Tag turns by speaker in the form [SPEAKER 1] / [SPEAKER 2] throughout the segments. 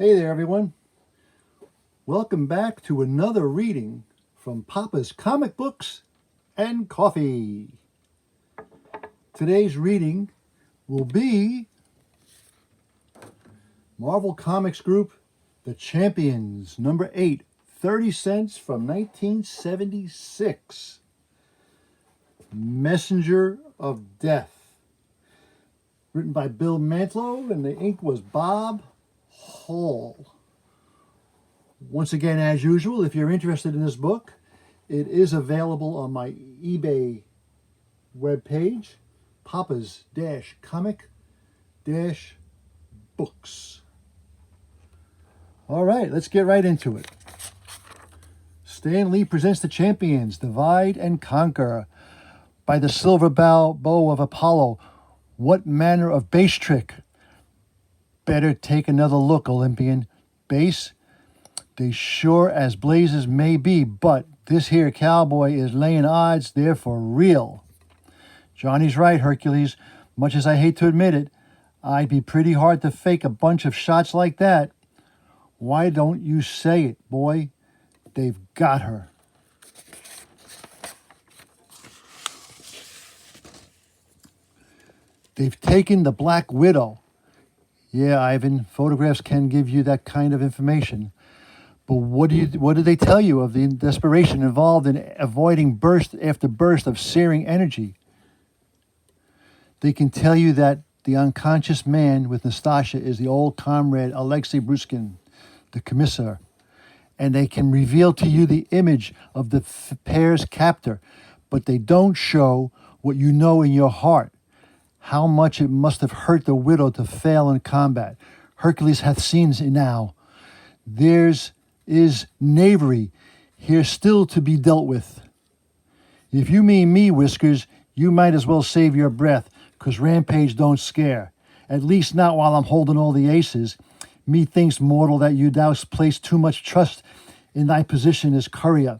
[SPEAKER 1] Hey there, everyone. Welcome back to another reading from Papa's Comic Books and Coffee. Today's reading will be Marvel Comics Group, The Champions, number 8, 30 cents from 1976. Messenger of Death. Written by Bill Mantlo, and the ink was Bob Hall. Once again, as usual, if you're interested in this book, it is available on my eBay webpage, papas-comic-books. All right, let's get right into it. Stan Lee presents The Champions, Divide and Conquer. By the silver bow of Apollo, what manner of base trick? Better take another look, Olympian. Base? They sure as blazes may be, but this here cowboy is laying odds they're for real. Johnny's right, Hercules. Much as I hate to admit it, I'd be pretty hard to fake a bunch of shots like that. Why don't you say it, boy? They've got her. They've taken the Black Widow. Yeah, Ivan, photographs can give you that kind of information. But what do they tell you of the desperation involved in avoiding burst after burst of searing energy? They can tell you that the unconscious man with Nastasha is the old comrade Alexei Bruskin, the commissar. And they can reveal to you the image of the pair's captor, but they don't show what you know in your heart, how much it must have hurt the widow to fail in combat. Hercules hath seen it now. Theirs is knavery here still to be dealt with. If you mean me, Whiskers, you might as well save your breath, 'cause Rampage don't scare. At least not while I'm holding all the aces. Methinks, mortal, that you dost place too much trust in thy position as courier,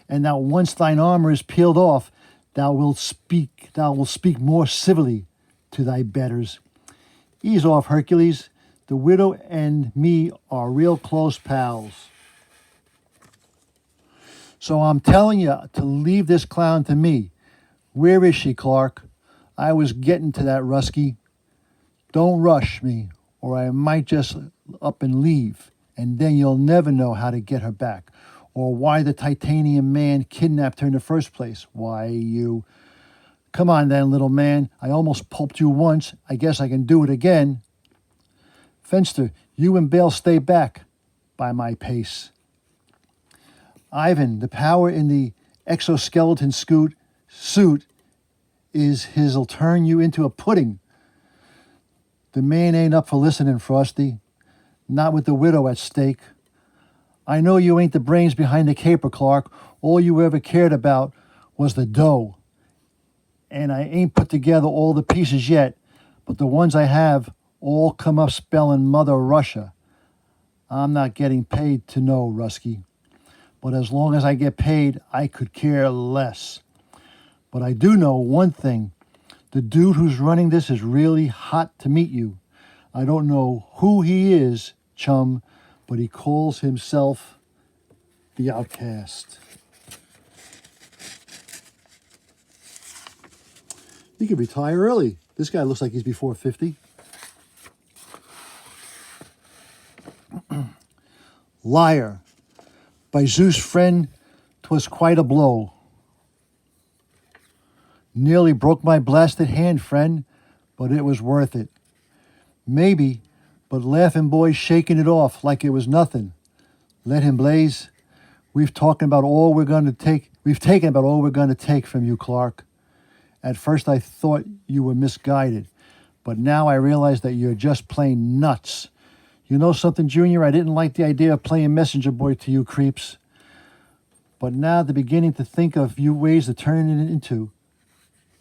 [SPEAKER 1] and that once thine armor is peeled off, thou wilt speak more civilly to thy betters. Ease off, Hercules. The widow and me are real close pals. So I'm telling you to leave this clown to me. Where is she, Clark? I was getting to that, Rusky. Don't rush me, or I might just up and leave, and then you'll never know how to get her back, or why the titanium man kidnapped her in the first place. Why, you... Come on then, little man. I almost pulped you once. I guess I can do it again. Fenster, you and Bale stay back by my pace. Ivan, the power in the exoskeleton suit is his'll turn you into a pudding. The man ain't up for listening, Frosty. Not with the widow at stake. I know you ain't the brains behind the caper, Clark. All you ever cared about was the dough. And I ain't put together all the pieces yet, but the ones I have all come up spelling Mother Russia. I'm not getting paid to know, Rusky. But as long as I get paid, I could care less. But I do know one thing. The dude who's running this is really hot to meet you. I don't know who he is, chum, but he calls himself the Outcast. He could retire early. This guy looks like he's before 50. Liar. By Zeus' friend, 'twas quite a blow. Nearly broke my blasted hand, friend, but it was worth it. Maybe, but laughing boy's shaking it off like it was nothing. Let him blaze. We've taken about all we're going to take from you, Clark. At first I thought you were misguided, but now I realize that you're just plain nuts. You know something, Junior? I didn't like the idea of playing messenger boy to you creeps. But now they're beginning to think of you ways to turn it into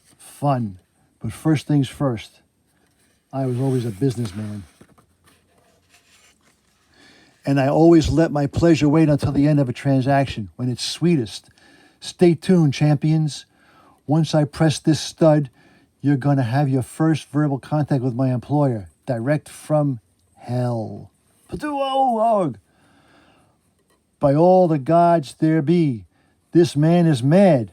[SPEAKER 1] fun. But first things first, I was always a businessman. And I always let my pleasure wait until the end of a transaction, when it's sweetest. Stay tuned, champions. Once I press this stud, you're going to have your first verbal contact with my employer, direct from hell. Patuog! By all the gods there be, this man is mad.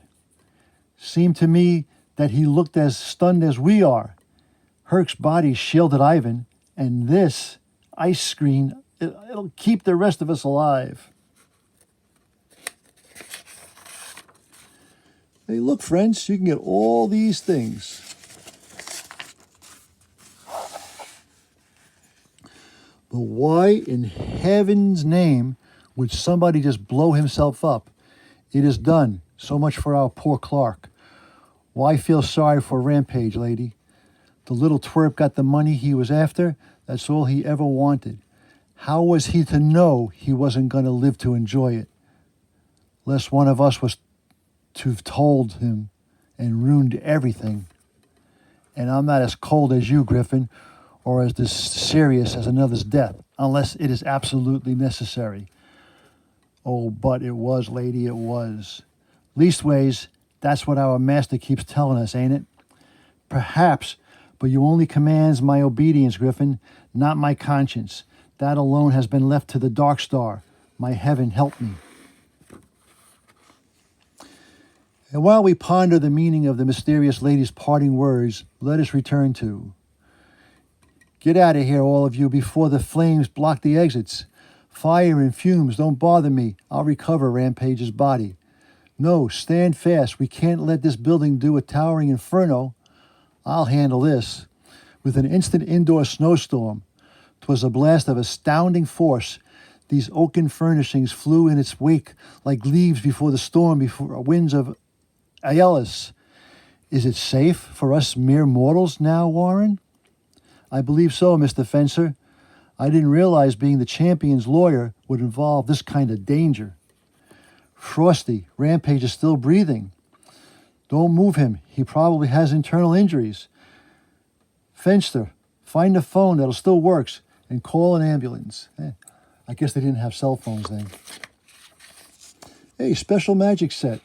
[SPEAKER 1] Seemed to me that he looked as stunned as we are. Herc's body shielded Ivan, and this ice screen, it'll keep the rest of us alive. Hey, look, friends, you can get all these things. But why in heaven's name would somebody just blow himself up? It is done. So much for our poor Clark. Why feel sorry for Rampage, lady? The little twerp got the money he was after. That's all he ever wanted. How was he to know he wasn't going to live to enjoy it? Lest one of us was to have told him and ruined everything. And I'm not as cold as you, Griffin, or as serious as another's death, unless it is absolutely necessary. Oh, but it was, lady, it was. Leastways, that's what our master keeps telling us, ain't it? Perhaps, but you only commands my obedience, Griffin, not my conscience. That alone has been left to the Dark Star. My heaven help me. And while we ponder the meaning of the mysterious lady's parting words, let us return to... Get out of here, all of you, before the flames block the exits. Fire and fumes, don't bother me. I'll recover Rampage's body. No, stand fast. We can't let this building do a towering inferno. I'll handle this. With an instant indoor snowstorm, 'twas a blast of astounding force. These oaken furnishings flew in its wake like leaves before the storm, before winds of Aeolus. Is it safe for us mere mortals now, Warren? I believe so, Mr. Fencer. I didn't realize being the champion's lawyer would involve this kind of danger. Frosty, Rampage is still breathing. Don't move him. He probably has internal injuries. Fenster, find a phone that'll still works and call an ambulance. I guess they didn't have cell phones then. Hey, special magic set.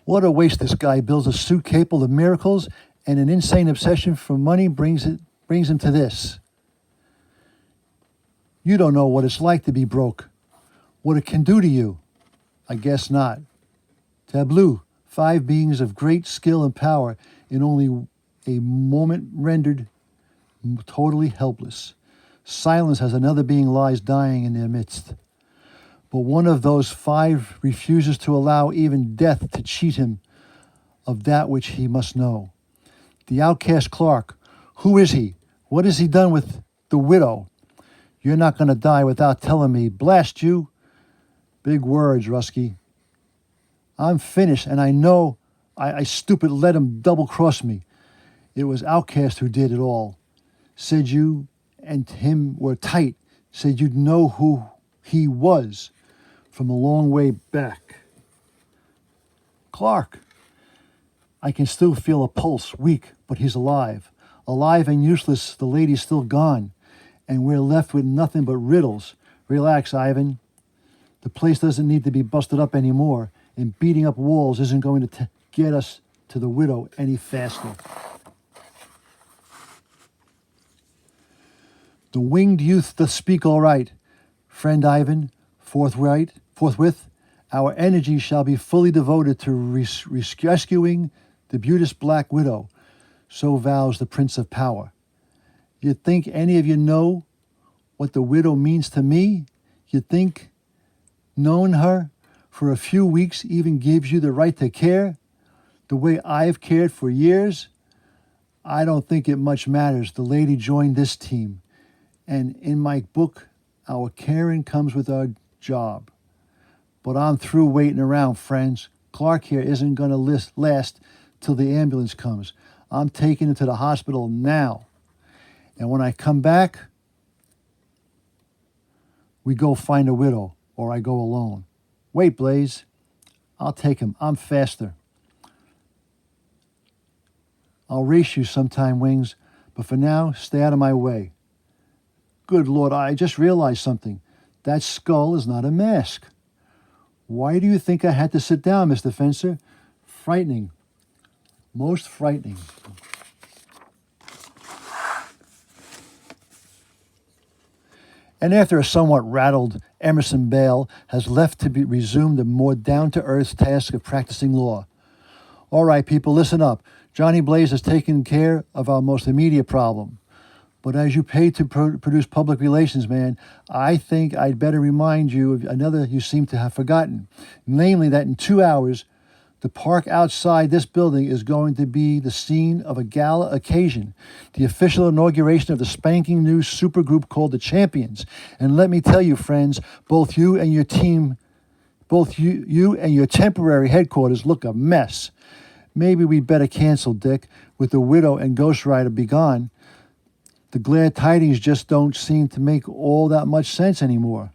[SPEAKER 1] What a waste this guy builds a suit capable of miracles, and an insane obsession for money brings him to this. You don't know what it's like to be broke. What it can do to you. I guess not. Tableau, 5 beings of great skill and power in only a moment rendered totally helpless. Silence as another being lies dying in their midst. But one of those 5 refuses to allow even death to cheat him of that which he must know. The outcast Clark, who is he? What has he done with the widow? You're not going to die without telling me. Blast you. Big words, Rusky. I'm finished, and I know I stupid let him double-cross me. It was Outcast who did it all. Said you and him were tight. Said you'd know who he was from a long way back. Clark. I can still feel a pulse, weak, but he's alive. Alive and useless, the lady's still gone. And we're left with nothing but riddles. Relax, Ivan. The place doesn't need to be busted up anymore, and beating up walls isn't going to get us to the widow any faster. The winged youth doth speak all right. Friend Ivan, forthwith, our energy shall be fully devoted to rescuing the beauteous Black Widow, so vows the Prince of Power. You think any of you know what the widow means to me? You think knowing her for a few weeks even gives you the right to care the way I've cared for years? I don't think it much matters. The lady joined this team. And in my book, our caring comes with our job. But I'm through waiting around, friends. Clark here isn't going to last till the ambulance comes. I'm taking him to the hospital now. And when I come back, we go find a widow, or I go alone. Wait, Blaze. I'll take him. I'm faster. I'll race you sometime, Wings, but for now, stay out of my way. Good Lord, I just realized something. That skull is not a mask. Why do you think I had to sit down, Mr. Fencer? Frightening. most frightening. And after a somewhat rattled Emerson Bale has left to resume the more down-to-earth task of practicing law. All right, people, listen up. Johnny Blaze has taken care of our most immediate problem. But as you pay to produce public relations, man, I think I'd better remind you of another you seem to have forgotten. Namely that in 2 hours, the park outside this building is going to be the scene of a gala occasion, the official inauguration of the spanking new supergroup called the Champions. And let me tell you, friends, both you and your team, both you and your temporary headquarters look a mess. Maybe we'd better cancel, Dick, with the widow and Ghost Rider be gone. The glad tidings just don't seem to make all that much sense anymore.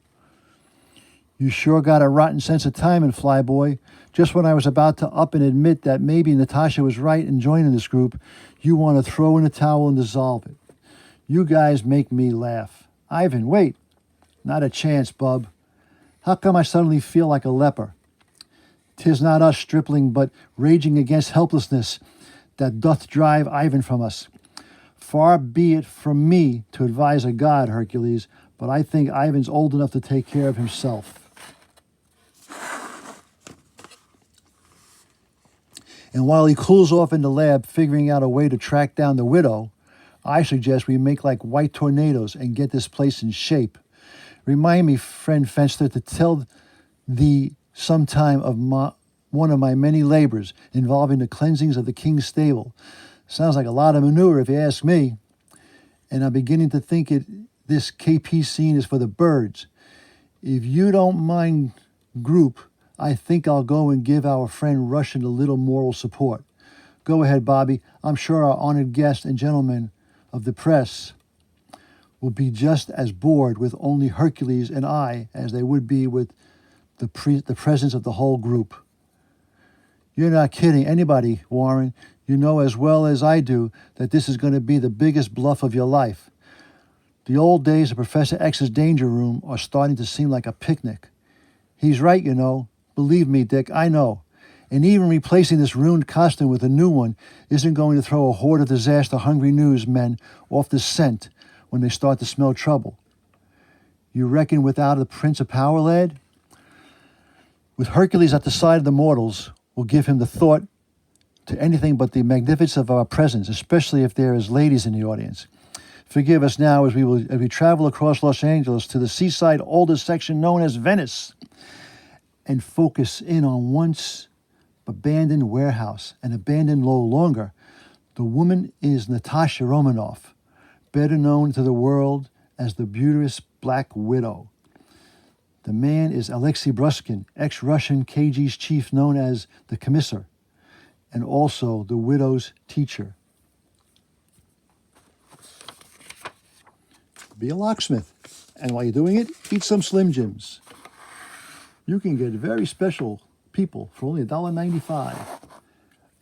[SPEAKER 1] You sure got a rotten sense of timing, Flyboy. Just when I was about to up and admit that maybe Natasha was right in joining this group, you want to throw in the towel and dissolve it. You guys make me laugh. Ivan, wait. Not a chance, bub. How come I suddenly feel like a leper? 'Tis not us stripling, but raging against helplessness that doth drive Ivan from us. Far be it from me to advise a god, Hercules, but I think Ivan's old enough to take care of himself. And while he cools off in the lab figuring out a way to track down the widow, I suggest we make like white tornadoes and get this place in shape. Remind me, friend Fenster, to tell thee sometime of one of my many labors involving the cleansings of the king's stable. Sounds like a lot of manure if you ask me. And I'm beginning to think this KP scene is for the birds. If you don't mind, group, I think I'll go and give our friend Russian a little moral support. Go ahead, Bobby. I'm sure our honored guests and gentlemen of the press will be just as bored with only Hercules and I as they would be with the presence of the whole group. You're not kidding anybody, Warren. You know as well as I do that this is going to be the biggest bluff of your life. The old days of Professor X's danger room are starting to seem like a picnic. He's right, you know. Believe me, Dick, I know. And even replacing this ruined costume with a new one isn't going to throw a horde of disaster-hungry newsmen off the scent when they start to smell trouble. You reckon without the Prince of Power, lad? With Hercules at the side of the mortals, we'll give him the thought to anything but the magnificence of our presence, especially if there is ladies in the audience. Forgive us now as we travel across Los Angeles to the seaside oldest section known as Venice and focus in on once abandoned warehouse, and abandoned no longer. The woman is Natasha Romanoff, better known to the world as the beauteous Black Widow. The man is Alexei Bruskin, ex-Russian KG's chief known as the Commissar, and also the widow's teacher. Be a locksmith, and while you're doing it, eat some Slim Jims. You can get very special people for only $1.95,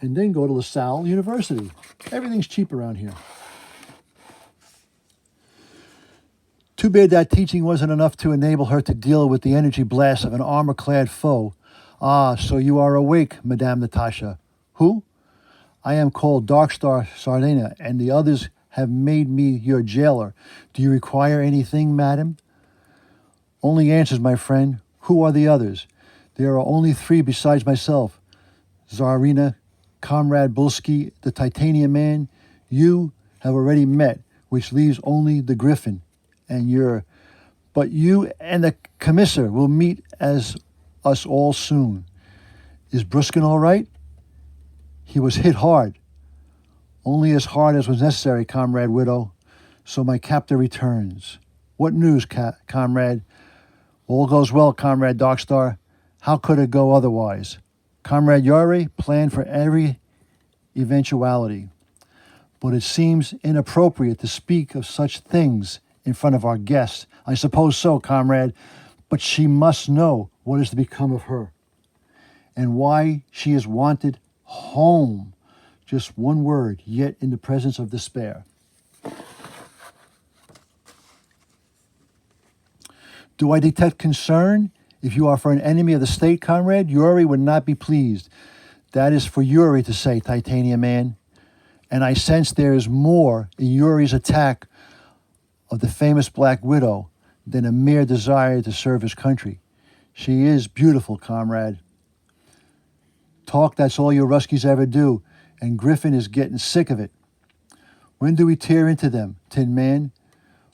[SPEAKER 1] and then go to LaSalle University. Everything's cheap around here. Too bad that teaching wasn't enough to enable her to deal with the energy blast of an armor-clad foe. Ah, so you are awake, Madame Natasha. Who? I am called Darkstar Sardina, and the others have made me your jailer. Do you require anything, madam? Only answers, my friend. Who are the others? There are only 3 besides myself. Tsarina, Comrade Bulsky, the Titanium Man. You have already met, which leaves only the Griffin. And but you and the Commissar will meet as us all soon. Is Bruskin all right? He was hit hard. Only as hard as was necessary, Comrade Widow. So my captor returns. What news, Comrade? All goes well, Comrade Darkstar. How could it go otherwise? Comrade Yuri planned for every eventuality. But it seems inappropriate to speak of such things in front of our guests. I suppose so, Comrade. But she must know what is to become of her. And why she is wanted home. Just one word, yet in the presence of despair. Do I detect concern? If you are for an enemy of the state, Comrade, Yuri would not be pleased. That is for Yuri to say, Titanium Man. And I sense there is more in Yuri's attack of the famous Black Widow than a mere desire to serve his country. She is beautiful, comrade. Talk, that's all you Ruskies ever do, and Griffin is getting sick of it. When do we tear into them, Tin Man?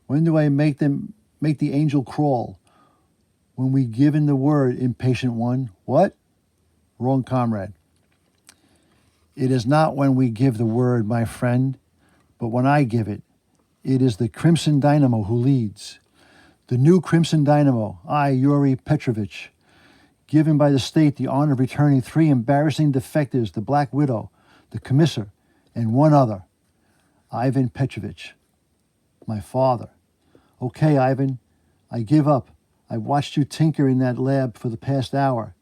[SPEAKER 1] When do I make the angel crawl? When we give in the word, impatient one. What? Wrong, comrade. It is not when we give the word, my friend, but when I give it. It is the Crimson Dynamo who leads. The new Crimson Dynamo, I, Yuri Petrovich, given by the state the honor of returning 3 embarrassing defectives, the Black Widow, the Commissar, and one other, Ivan Petrovich, my father. Okay, Ivan, I give up. I watched you tinker in that lab for the past hour,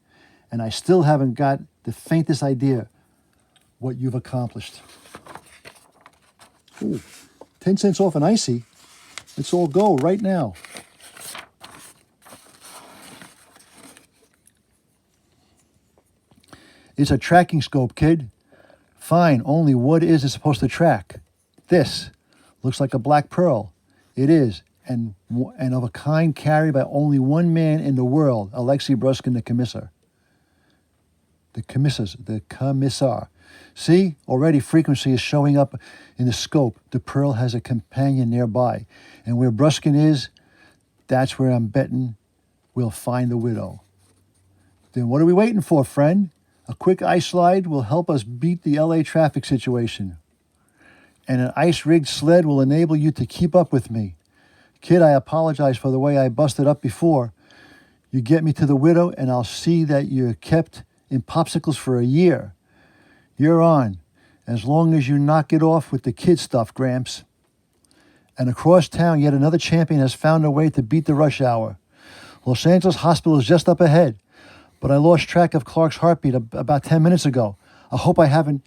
[SPEAKER 1] and I still haven't got the faintest idea what you've accomplished. Ooh, 10 cents off an icy. Let's all go right now. It's a tracking scope, kid. Fine, only what is it supposed to track? This. Looks like a black pearl. It is, and of a kind carried by only one man in the world, Alexei Bruskin, the Commissar. The Commissar. See, already frequency is showing up in the scope. The pearl has a companion nearby. And where Bruskin is, that's where I'm betting we'll find the widow. Then what are we waiting for, friend? A quick ice slide will help us beat the LA traffic situation. And an ice-rigged sled will enable you to keep up with me. Kid, I apologize for the way I busted up before. You get me to the widow, and I'll see that you're kept in popsicles for a year. You're on, as long as you knock it off with the kid stuff, Gramps. And across town, yet another champion has found a way to beat the rush hour. Los Angeles Hospital is just up ahead, but I lost track of Clark's heartbeat about 10 minutes ago. I hope I haven't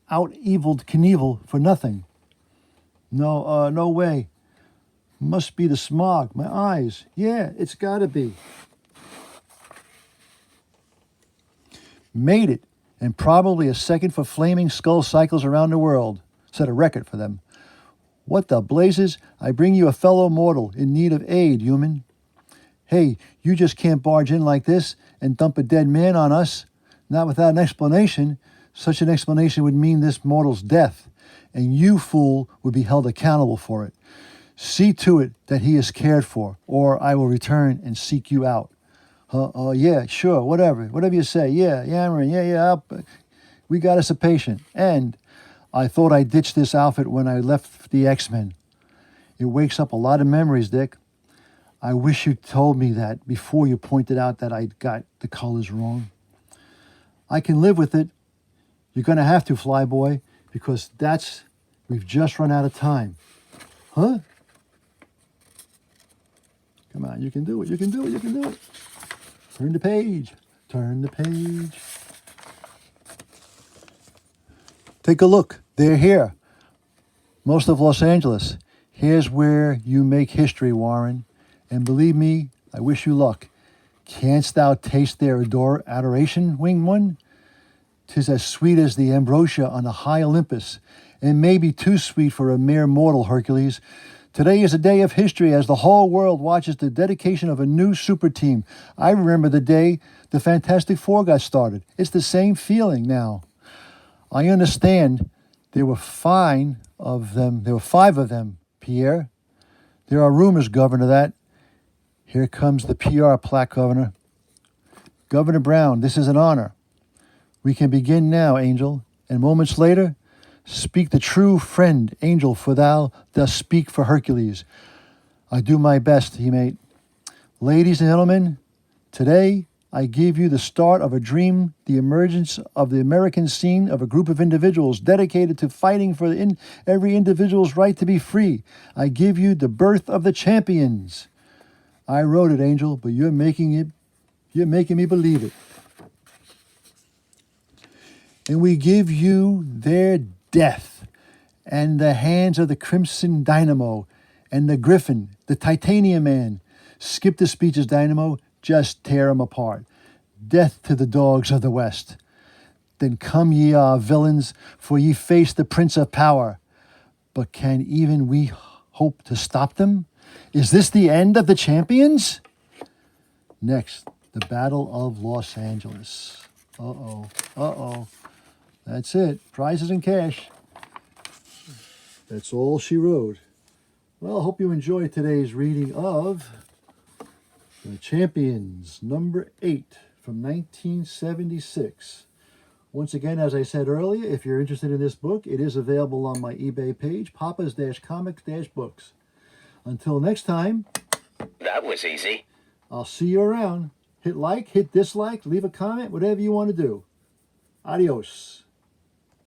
[SPEAKER 1] out-eviled Knievel for nothing. No way. Must be the smog, my eyes. Yeah, it's gotta be. Made it, and probably a second for flaming skull cycles around the world. Set a record for them. What the blazes? I bring you a fellow mortal in need of aid, human. Hey, you just can't barge in like this and dump a dead man on us. Not without an explanation. Such an explanation would mean this mortal's death, and you, fool, would be held accountable for it. See to it that he is cared for, or I will return and seek you out. Yeah, sure, whatever you say. Yeah, yammering, yeah, we got us a patient. And I thought I ditched this outfit when I left the X-Men. It wakes up a lot of memories, Dick. I wish you told me that before you pointed out that I got the colors wrong. I can live with it. You're going to have to, Flyboy, because we've just run out of time. Huh? Come on, you can do it. Turn the page. Take a look. They're here. Most of Los Angeles. Here's where you make history, Warren. And believe me, I wish you luck. Canst thou taste their adoration, winged one? 'Tis as sweet as the ambrosia on the high Olympus, and maybe too sweet for a mere mortal, Hercules. Today is a day of history as the whole world watches the dedication of a new super team. I remember the day the Fantastic Four got started. It's the same feeling now. I understand there were 5 of them, Pierre. There are rumors, Governor, that. Here comes the PR plaque, Governor. Governor Brown, this is an honor. We can begin now, Angel, and moments later, speak the true friend, Angel, for thou dost speak for Hercules. I do my best, mate. Ladies and gentlemen, today I give you the start of a dream, the emergence of the American scene of a group of individuals dedicated to fighting for every individual's right to be free. I give you the birth of the champions. I wrote it, Angel, but you're making me believe it. And we give you their death and the hands of the Crimson Dynamo and the Griffin, the Titanium Man. Skip the speeches, Dynamo. Just tear them apart. Death to the dogs of the West. Then come ye our villains, for ye face the Prince of Power. But can even we hope to stop them? Is this the end of the champions? Next, the Battle of Los Angeles. Uh-oh. That's it. Prizes and cash. That's all she wrote. Well, I hope you enjoyed today's reading of The Champions, number 8 from 1976. Once again, as I said earlier, if you're interested in this book, it is available on my eBay page, papas-comics-books. Until next time.
[SPEAKER 2] That was easy.
[SPEAKER 1] I'll see you around. Hit like, hit dislike, leave a comment, whatever you want to do. Adios.